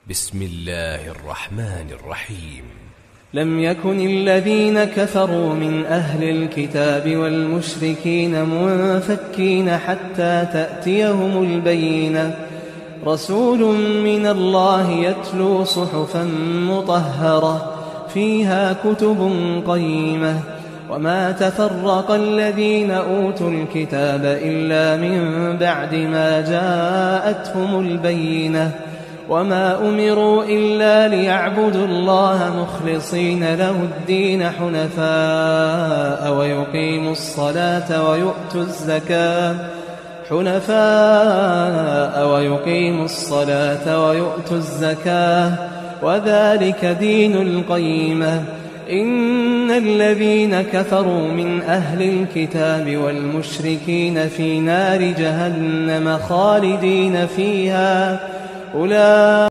بسم الله الرحمن الرحيم. لم يكن الذين كفروا من أهل الكتاب والمشركين منفكين حتى تأتيهم البينة، رسول من الله يتلو صحفا مطهرة فيها كتب قيمة. وما تفرق الذين أوتوا الكتاب إلا من بعد ما جاءتهم البينة، وما أمروا إلا ليعبدوا الله مخلصين له الدين حنفاء ويقيموا الصلاة ويؤتوا الزكاة وذلك دين القيمة. إن الذين كفروا من أهل الكتاب والمشركين في نار جهنم خالدين فيها أولئك